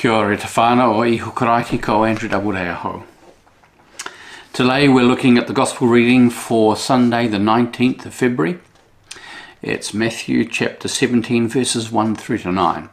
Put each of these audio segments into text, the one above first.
Kia ora te whānau o I hukaraiti ko Andrew Aho. Today we're looking at the Gospel reading for Sunday the 19th of February. It's Matthew chapter 17 verses 1 through to 9.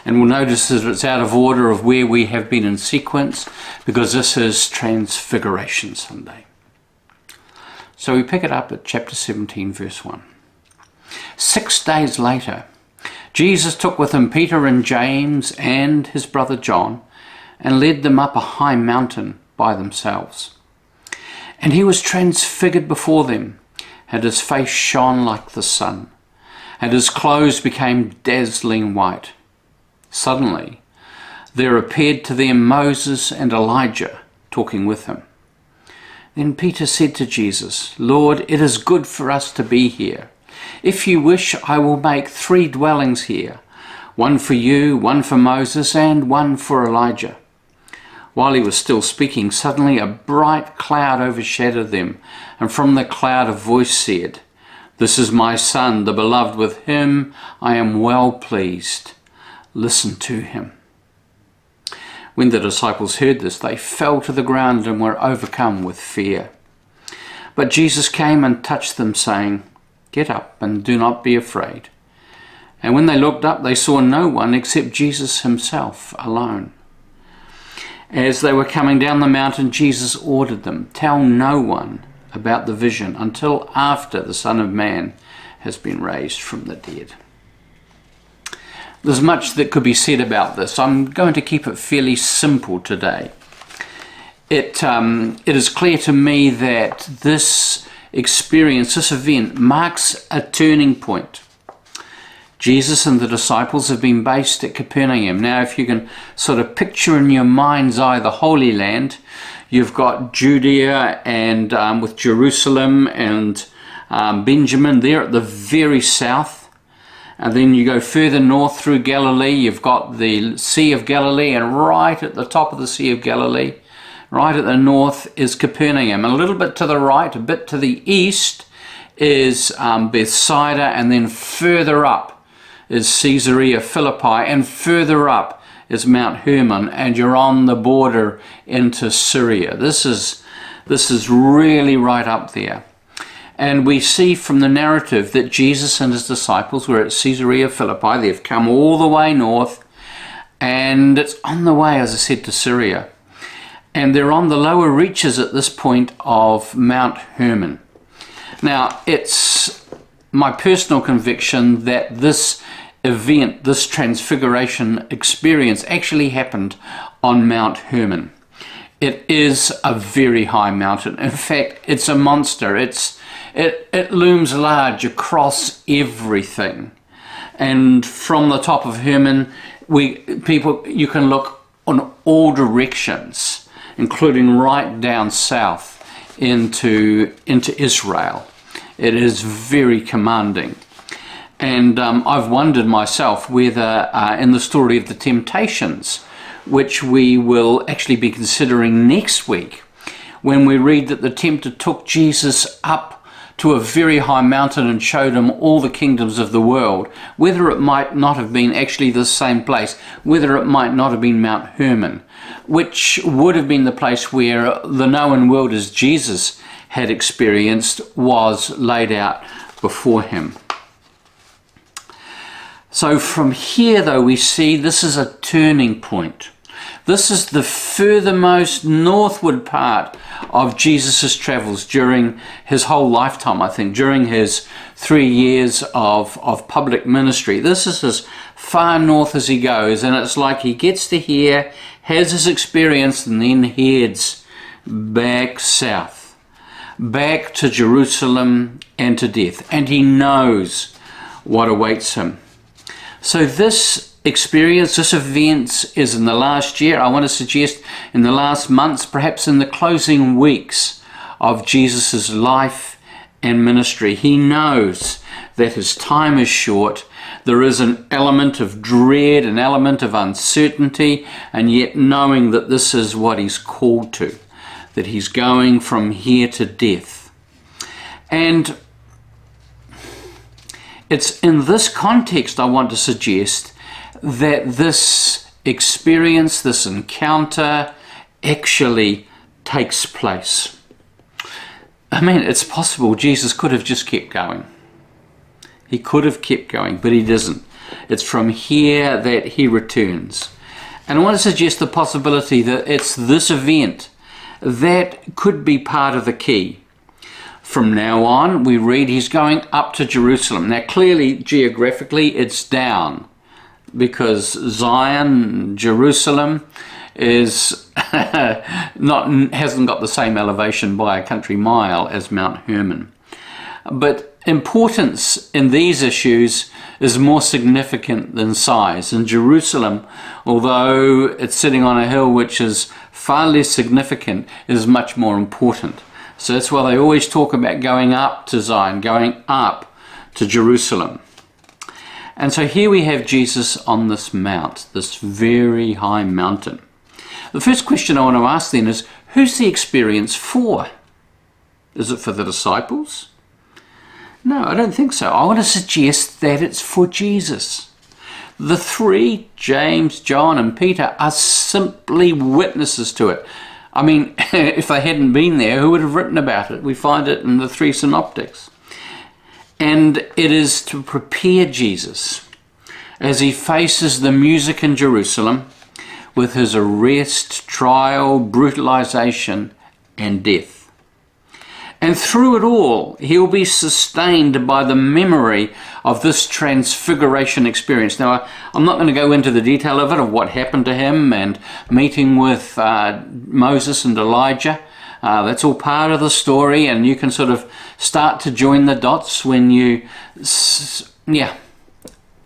And we'll notice that it's out of order of where we have been in sequence because this is Transfiguration Sunday. So we pick it up at chapter 17 verse 1. 6 days later, Jesus took with him Peter and James and his brother John and led them up a high mountain by themselves. And he was transfigured before them, and his face shone like the sun, and his clothes became dazzling white. Suddenly there appeared to them Moses and Elijah talking with him. Then Peter said to Jesus, "Lord, it is good for us to be here. If you wish, I will make 3 dwellings here, one for you, one for Moses, and one for Elijah." While he was still speaking, suddenly a bright cloud overshadowed them, and from the cloud a voice said, "This is my Son, the beloved, with him I am well pleased. Listen to him." When the disciples heard this, they fell to the ground and were overcome with fear. But Jesus came and touched them, saying, "Get up and do not be afraid." And when they looked up, they saw no one except Jesus himself alone. As they were coming down the mountain, Jesus ordered them, "Tell no one about the vision until after the Son of Man has been raised from the dead." There's much that could be said about this. I'm going to keep it fairly simple today. It is clear to me that this experience, this event, marks a turning point. Jesus and the disciples have been based at Capernaum. Now, if you can sort of picture in your mind's eye the Holy Land, you've got Judea and with Jerusalem and Benjamin there at the very south. And then you go further north through Galilee, you've got the Sea of Galilee, and right at the top of the Sea of Galilee, right at the north, is Capernaum. A little bit to the right, a bit to the east, is Bethsaida, and then further up is Caesarea Philippi, and further up is Mount Hermon, and you're on the border into Syria. This is really right up there. And we see from the narrative that Jesus and his disciples were at Caesarea Philippi. They've come all the way north, and it's on the way, as I said, to Syria. And they're on the lower reaches at this point of Mount Hermon. Now, it's my personal conviction that this event, this transfiguration experience, actually happened on Mount Hermon. It is a very high mountain. In fact, it's a monster. It looms large across everything. And from the top of Hermon, you can look on all directions, including right down south into Israel. It is very commanding. And I've wondered myself whether in the story of the temptations, which we will actually be considering next week, when we read that the tempter took Jesus up to a very high mountain and showed him all the kingdoms of the world, whether it might not have been actually the same place, whether it might not have been Mount Hermon, which would have been the place where the known world as Jesus had experienced was laid out before him. So from here, though, we see this is a turning point. This is the furthermost northward part of Jesus' travels during his whole lifetime, I think, during his 3 years of public ministry. This is as far north as he goes, and it's like he gets to here, has his experience, and then heads back south, back to Jerusalem and to death. And he knows what awaits him. So this experience, this event is in the last year, I want to suggest in the last months, perhaps in the closing weeks of Jesus' life and ministry. He knows that his time is short. There is an element of dread, an element of uncertainty, and yet knowing that this is what he's called to, that he's going from here to death. And it's in this context I want to suggest that this experience, this encounter actually takes place. I mean, it's possible Jesus could have just kept going. He could have kept going, but he doesn't. It's from here that he returns. And I want to suggest the possibility that it's this event that could be part of the key. From now on, we read he's going up to Jerusalem. Now, clearly, geographically, it's down, because Zion, Jerusalem, is hasn't got the same elevation by a country mile as Mount Hermon. But importance in these issues is more significant than size. In Jerusalem, although it's sitting on a hill which is far less significant, is much more important. So that's why they always talk about going up to Zion, going up to Jerusalem. And so here we have Jesus on this mount, this very high mountain. The first question I want to ask then is, who's the experience for? Is it for the disciples? No, I don't think so. I want to suggest that it's for Jesus. The three, James, John, and Peter, are simply witnesses to it. I mean, if they hadn't been there, who would have written about it? We find it in the three synoptics. And it is to prepare Jesus as he faces the music in Jerusalem with his arrest, trial, brutalization, and death. And through it all, he'll be sustained by the memory of this transfiguration experience. Now, I'm not going to go into the detail of it, of what happened to him and meeting with Moses and Elijah. That's all part of the story, and you can sort of start to join the dots when you... Yeah,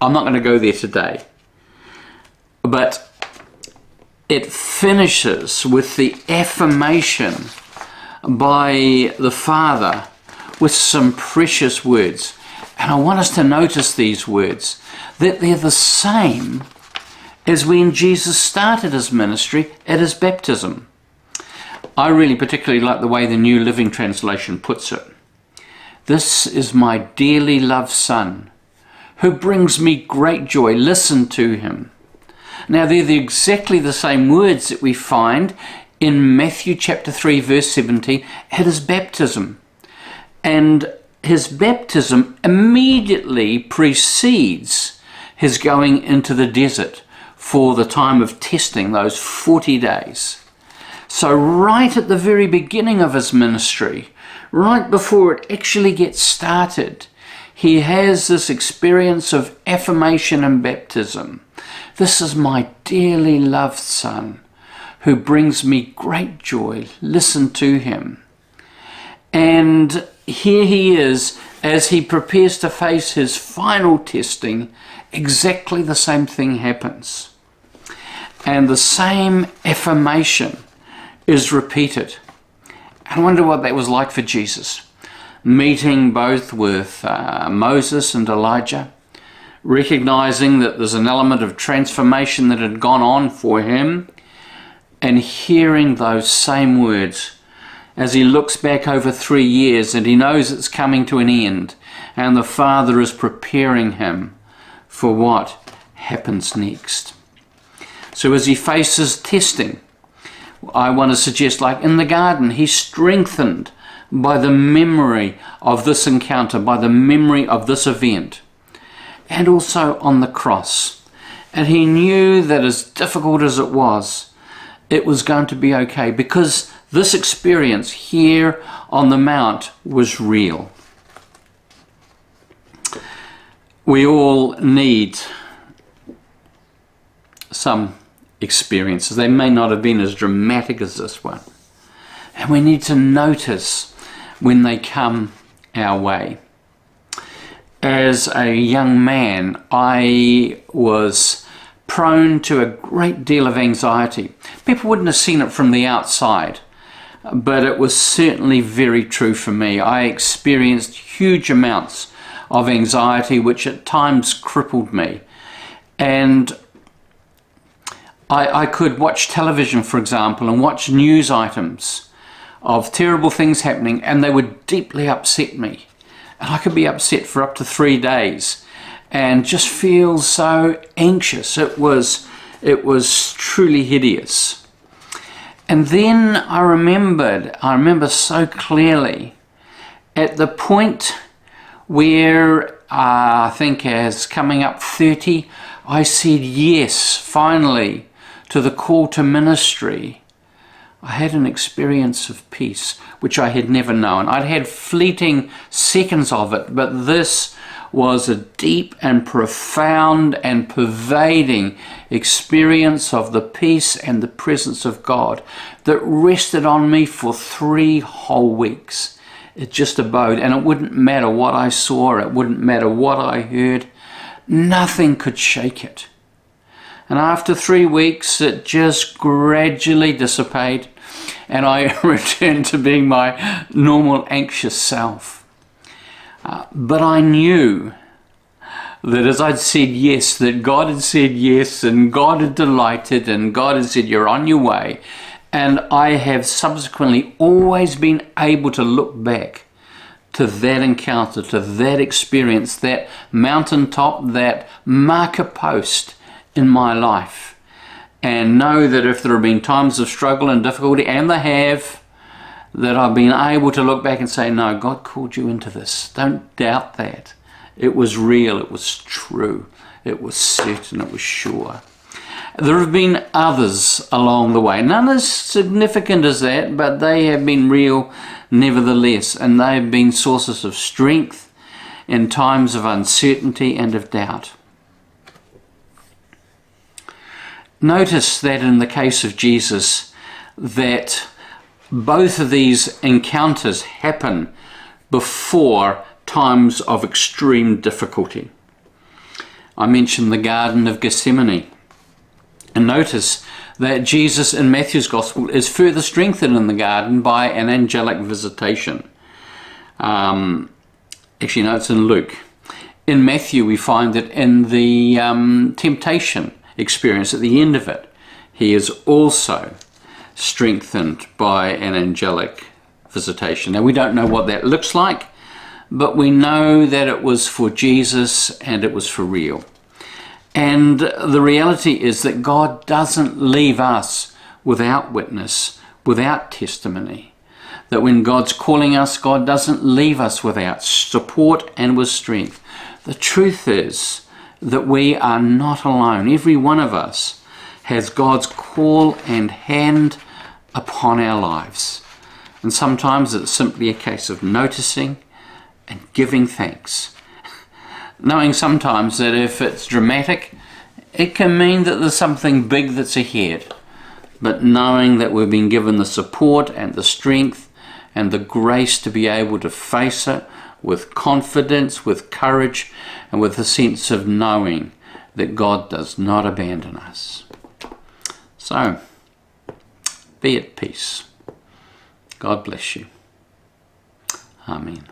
I'm not going to go there today. But it finishes with the affirmation by the Father with some precious words. And I want us to notice these words, that they're the same as when Jesus started his ministry at his baptism. I really particularly like the way the New Living Translation puts it. This is my dearly loved Son, who brings me great joy. Listen to him. Now, they're exactly the same words that we find in Matthew chapter 3, verse 17, at his baptism. And his baptism immediately precedes his going into the desert for the time of testing, those 40 days. So right at the very beginning of his ministry, right before it actually gets started, he has this experience of affirmation and baptism. This is my dearly loved Son, who brings me great joy. Listen to him. And here he is, as he prepares to face his final testing, exactly the same thing happens. And the same affirmation is repeated. I wonder what that was like for Jesus, meeting both with Moses and Elijah, recognizing that there's an element of transformation that had gone on for him, and hearing those same words as he looks back over 3 years and he knows it's coming to an end, and the Father is preparing him for what happens next. So as he faces testing, I want to suggest, like in the garden, he's strengthened by the memory of this encounter, by the memory of this event, and also on the cross. And he knew that as difficult as it was going to be okay, because this experience here on the Mount was real. We all need some experiences. They may not have been as dramatic as this one. And we need to notice when they come our way. As a young man, I was prone to a great deal of anxiety. People wouldn't have seen it from the outside, but it was certainly very true for me. I experienced huge amounts of anxiety, which at times crippled me. And I could watch television, for example, and watch news items of terrible things happening, and they would deeply upset me. And I could be upset for up to 3 days and just feel so anxious. It was It was truly hideous. And then I remember so clearly at the point where I think as coming up 30, I said yes, finally, to the call to ministry. I had an experience of peace, which I had never known. I'd had fleeting seconds of it, but this was a deep and profound and pervading experience of the peace and the presence of God that rested on me for 3 whole weeks. It just abode, and it wouldn't matter what I saw, it wouldn't matter what I heard, nothing could shake it. And after 3 weeks, it just gradually dissipated, and I returned to being my normal anxious self. But I knew that as I'd said yes, that God had said yes, and God had delighted, and God had said, you're on your way. And I have subsequently always been able to look back to that encounter, to that experience, that mountaintop, that marker post in my life, and know that if there have been times of struggle and difficulty, and they have, that I've been able to look back and say, no, God called you into this. Don't doubt that. It was real, it was true, it was certain, it was sure. There have been others along the way, none as significant as that, but they have been real nevertheless, and they have been sources of strength in times of uncertainty and of doubt. Notice that in the case of Jesus, that both of these encounters happen before times of extreme difficulty. I mentioned the Garden of Gethsemane. And notice that Jesus in Matthew's Gospel is further strengthened in the garden by an angelic visitation. Actually, no, it's in Luke. In Matthew, we find that in the temptation experience at the end of it, he is also strengthened by an angelic visitation. Now, we don't know what that looks like, but we know that it was for Jesus and it was for real. And the reality is that God doesn't leave us without witness, without testimony. That when God's calling us, God doesn't leave us without support and with strength. The truth is that we are not alone. Every one of us has God's call and hand upon our lives. And sometimes it's simply a case of noticing and giving thanks. Knowing sometimes that if it's dramatic, it can mean that there's something big that's ahead. But knowing that we've been given the support and the strength and the grace to be able to face it with confidence, with courage, and with a sense of knowing that God does not abandon us. So, be at peace. God bless you. Amen.